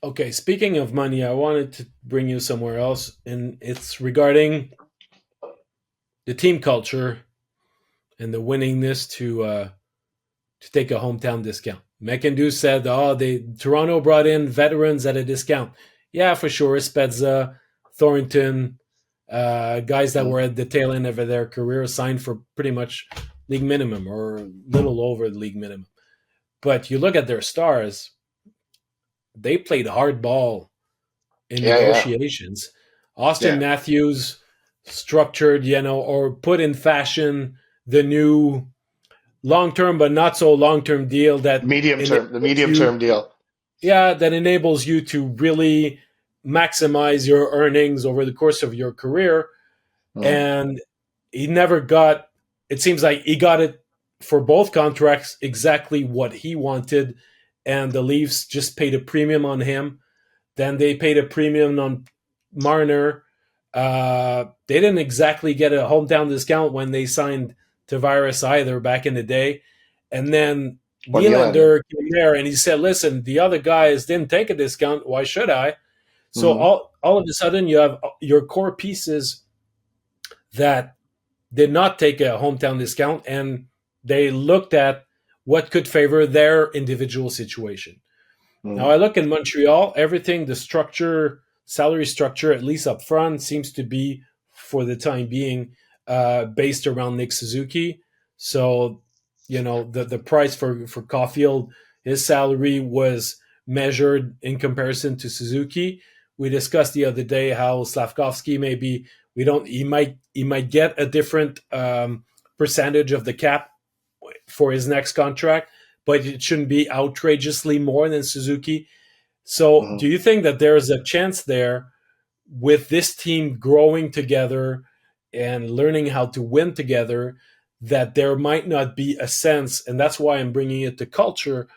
Okay, speaking of money, I wanted to bring you somewhere else, and it's regarding the team culture and the willingness to take a hometown discount. McIndoe said, "Oh, they Toronto brought in veterans at a discount." Yeah, for sure. Spezza, Thornton, guys that Mhm. were at the tail end of their career signed for pretty much league minimum or little over the league minimum. But you look at their stars; they played hardball in Yeah, yeah, negotiations. Austin yeah. Matthews structured, or put in fashion the new long term but not so long term deal that The enables medium you term deal. that enables you to really maximize your earnings over the course of your career. Mhm. And he never got, it seems like he got it for both contracts exactly what he wanted, and the Leafs just paid a premium on him. Then they paid a premium on Marner. They didn't exactly get a hometown discount when they signed Tavares either back in the day. And then Or Nylander. Nylander came there and he said, "Listen, the other guys didn't take a discount. Why should I?" So Mhm. all of a sudden, you have your core pieces that did not take a hometown discount, and they looked at what could favor their individual situation. Now Mhm. I look in Montreal, everything, the structure, salary structure, at least up front, seems to be, for the time being, based around Nick Suzuki. So, the price for Coffield, his salary was measured in comparison to Suzuki. We discussed the other day how Slavkovsky maybe we don't he might get a different percentage of the cap for his next contract, but it shouldn't be outrageously more than Suzuki. So, Mhm. do you think that there is a chance there with this team growing together and learning how to win together that there might not be a sense, and that's why I'm bringing it to culture,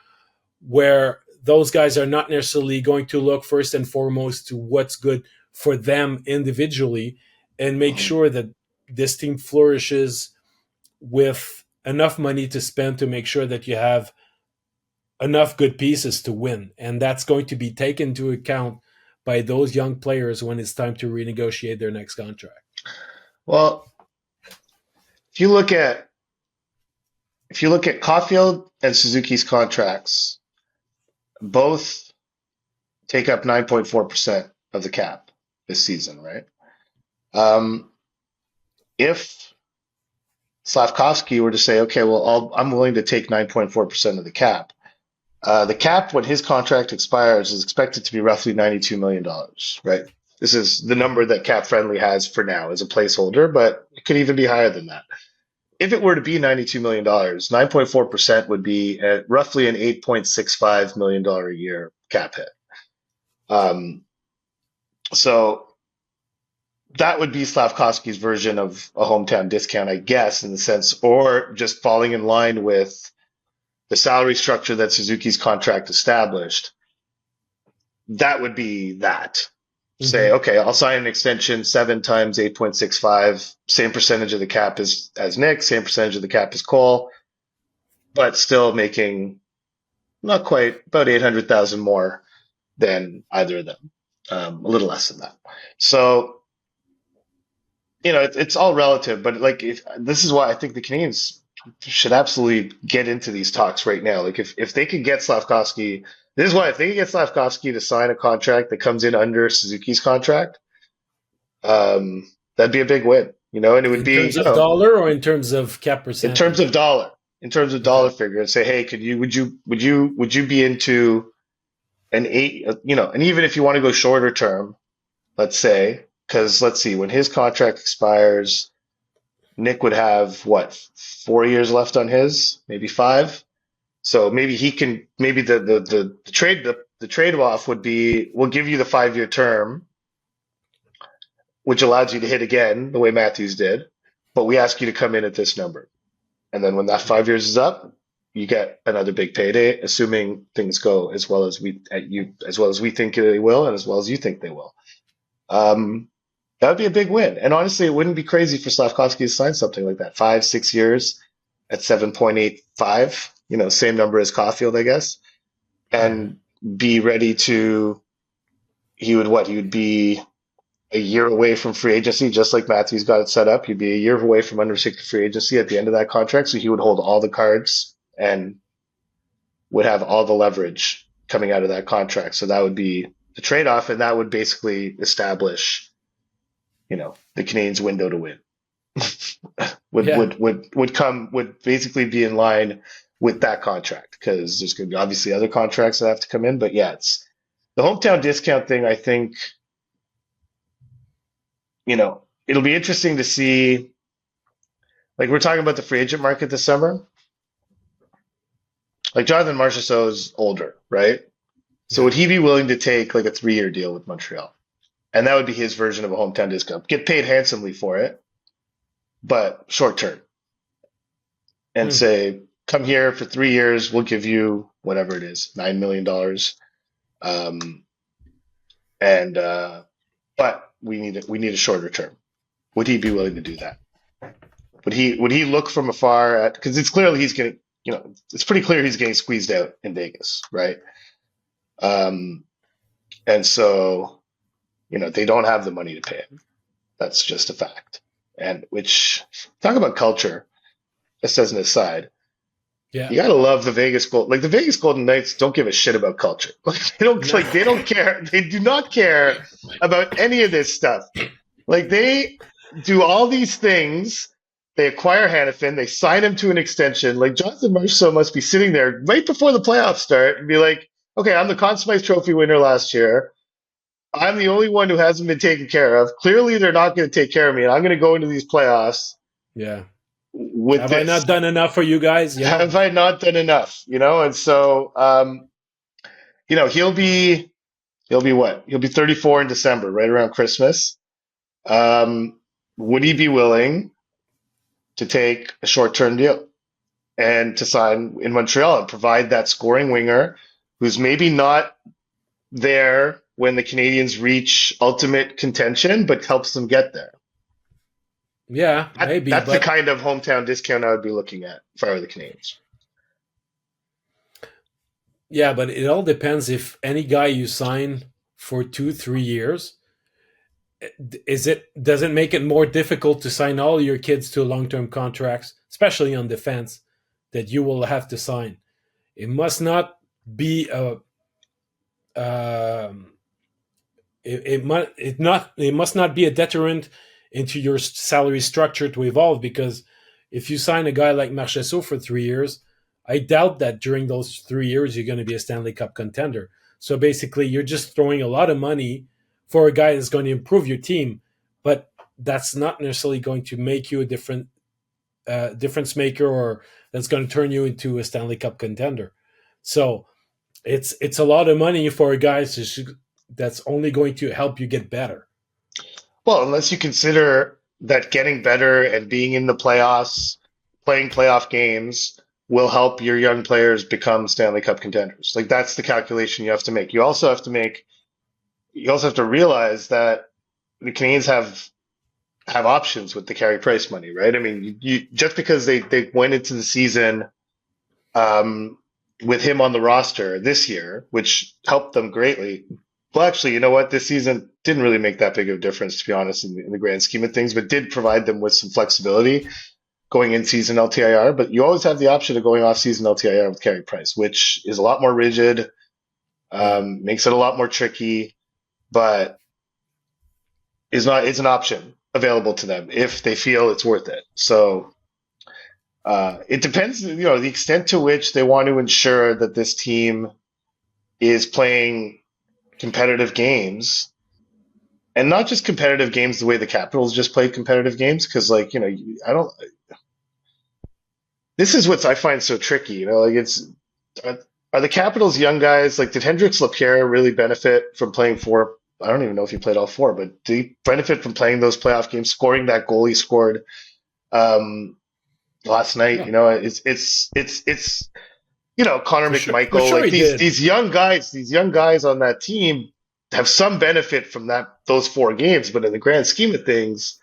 where those guys are not necessarily going to look first and foremost to what's good for them individually and make Mhm. sure that this team flourishes with enough money to spend to make sure that you have enough good pieces to win. And that's going to be taken into account by those young players when it's time to renegotiate their next contract. Well, if you look at if you look at Caulfield and Suzuki's contracts, both take up 9.4% of the cap this season, right? Um, if Slavkovsky were to say, okay, well, I'm willing to take 9.4% of the cap when his contract expires is expected to be roughly $92 million, right? This is the number that Cap Friendly has for now as a placeholder, but it could even be higher than that. If it were to be $92 million, 9.4% would be at roughly an $8.65 million a year cap hit. Um, so that would be Slavkovsky's version of a hometown discount, I guess, in the sense, or just falling in line with the salary structure that Suzuki's contract established. That would be that. Say, Mm-hmm. okay, I'll sign an extension 7 times 8.65, same percentage of the cap as Nick, same percentage of the cap as Cole, but still making not quite about 800,000 more than either of them, a little less than that. So it's all relative, but like if this is why I think the Canadians should absolutely get into these talks right now. Like if they could get Slavkovsky, this is why if they could get Slavkovsky to sign a contract that comes in under Suzuki's contract, that'd be a big win, and it would In be, terms of dollar or in terms of cap in terms of percentage? dollar, in terms of Okay. dollar figure, and say, hey, would you be into an eight, and even if you want to go shorter term, let's say, because let's see, when his contract expires, Nick would have what, 4 years left on his, maybe five. So maybe he can, maybe the trade off would be, we'll give you the 5 year term, which allows you to hit again the way Matthews did, but we ask you to come in at this number. And then when that 5 years is up, you get another big payday, assuming things go as well as we think they will, and as well as you think they will. Um, that would be a big win. And honestly, it wouldn't be crazy for Slavkovsky to sign something like that. 5, 6 years at 7.85, same number as Caulfield, I guess, Mm-hmm. and be ready to. He would be a year away from free agency, just like Matthews got it set up. He'd be a year away from unrestricted free agency at the end of that contract. So he would hold all the cards and would have all the leverage coming out of that contract. So that would be the trade off. And that would basically establish, the Canadiens' window to win Yeah. would basically be in line with that contract, because there's going to be obviously other contracts that have to come in. But yeah, it's the hometown discount thing. I think, it'll be interesting to see. Like, we're talking about the free agent market this summer. Like, Jonathan Marchessault is older, right? So Yeah. would he be willing to take like a 3-year deal with Montreal? And that would be his version of a hometown discount. Get paid handsomely for it, but short term. And Hmm. say, come here for 3 years, we'll give you whatever it is, $9 million. Um, and but we need a shorter term. Would he be willing to do that? Would he look from afar at, because it's clearly he's getting, it's pretty clear he's getting squeezed out in Vegas, right? Um, and so, they don't have the money to pay him. That's just a fact. And which, talk about culture, just as an aside, Yeah. you gotta love the Vegas Gold. Like, the Vegas Golden Knights don't give a shit about culture. No. They don't care. They do not care about any of this stuff. Like, they do all these things. They acquire Hannafin. They sign him to an extension. Like, Jonathan Marchessault must be sitting there right before the playoffs start and be like, okay, I'm the Conn Smythe Trophy winner last year. I'm the only one who hasn't been taken care of. Clearly, they're not going to take care of me, and I'm going to go into these playoffs Yeah. with Have I this. not done enough for you guys? Have I not done enough? And so, he'll be what? He'll be 34 in December, right around Christmas. Would he be willing to take a short-term deal and to sign in Montreal and provide that scoring winger who's maybe not there when the Canadians reach ultimate contention, but helps them get there? Yeah, maybe, That's the but kind of hometown discount I would be looking at if I were the Canadians. yeah, but it all depends if any guy you sign for 2, 3 years, does it make it more difficult to sign all your kids to long term contracts, especially on defense, that you will have to sign? It must not be a um, it must not be a deterrent into your salary structure to evolve, because if you sign a guy like Marchessault for 3 years, I doubt that during those 3 years you're going to be a Stanley Cup contender. So basically, you're just throwing a lot of money for a guy that's going to improve your team, but that's not necessarily going to make you a difference maker, or that's going to turn you into a Stanley Cup contender. So it's a lot of money for a guy that's only going to help you get better. Well, unless you consider that getting better and being in the playoffs, playing playoff games, will help your young players become Stanley Cup contenders. Like, that's the calculation you have to make. You also have to realize that the Canadians have options with the carry price money, right? I mean, just because they went into the season um, with him on the roster this year, which helped them greatly. Well, actually, you know what? This season didn't really make that big of a difference, to be honest, in the grand scheme of things, but did provide them with some flexibility going in season LTIR. But you always have the option of going off season LTIR with carry price, which is a lot more rigid, Yeah. makes it a lot more tricky, but is an option available to them if they feel it's worth it. So it depends, the extent to which they want to ensure that this team is playing competitive games, and not just competitive games the way the Capitals just play competitive games. Because, like, I don't. This is what I find so tricky. Like, are the Capitals young guys, like, did Hendrix Lapierre really benefit from playing four? I don't even know if he played all four, but did he benefit from playing those playoff games, scoring that goal he scored um, last night? Yeah, It's Connor for sure. For McMichael, sure like, he did. these young guys on that team have some benefit from those 4 games, but in the grand scheme of things,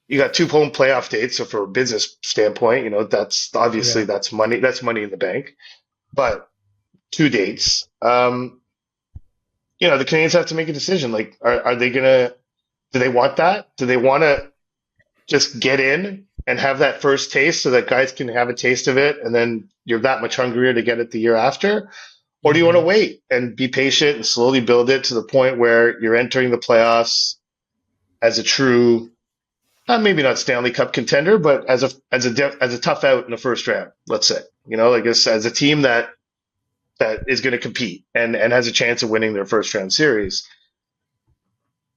you got 2 home playoff dates. So from a business standpoint, that's obviously Yeah. that's money in the bank. But 2 dates, the Canadians have to make a decision. Like, are they gonna? Do they want that? Do they want to just get in and have that first taste so that guys can have a taste of it, and then you're that much hungrier to get it the year after? Or do you want to Hmm. wait and be patient and slowly build it to the point where you're entering the playoffs as a true, maybe not Stanley Cup contender, but as a tough out in the first round, let's say, like as a team that is going to compete and has a chance of winning their first round series.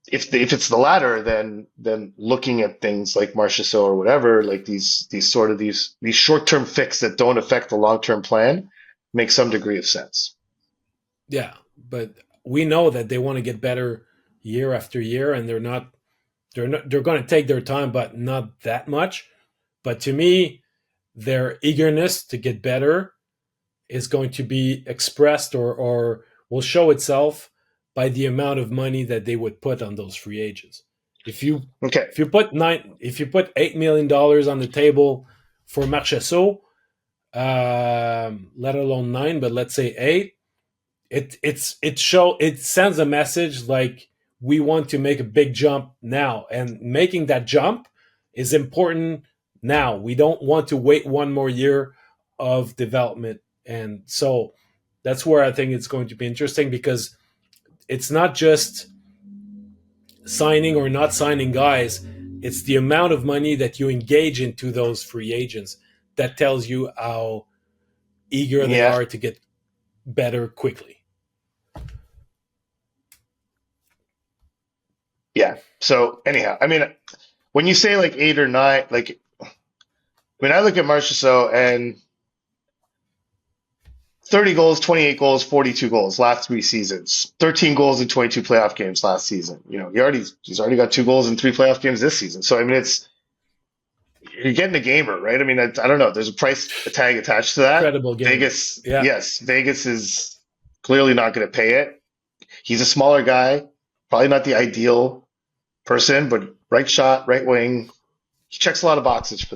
If it's the latter, then looking at things like Marchessault or whatever, like these short term fix that don't affect the long term plan, make some degree of sense. Yeah, but we know that they want to get better year after year, and they're going to take their time, but not that much. But to me, their eagerness to get better is going to be expressed or will show itself by the amount of money that they would put on those free agents. If you Okay, if you put $8 million on the table for Marchessault, let alone 9, but let's say 8, it sends a message like we want to make a big jump now, and making that jump is important now. We don't want to wait one more year of development, and so that's where I think it's going to be interesting, because it's not just signing or not signing guys, it's the amount of money that you engage into those free agents that tells you how eager they yeah, are to get better quickly. yeah. So anyhow, I mean, when you say like 8 or 9, like when I look at Marchessault and 30 goals, 28 goals, 42 goals last 3 seasons, 13 goals in 22 playoff games last season. He's already got 2 goals in 3 playoff games this season. So I mean, you're getting a gamer, right? I mean, I don't know. There's a price tag attached to that. Incredible gamer. Vegas, Yeah. yes, Vegas is clearly not going to pay it. He's a smaller guy, probably not the ideal person, but right shot, right wing. He checks a lot of boxes for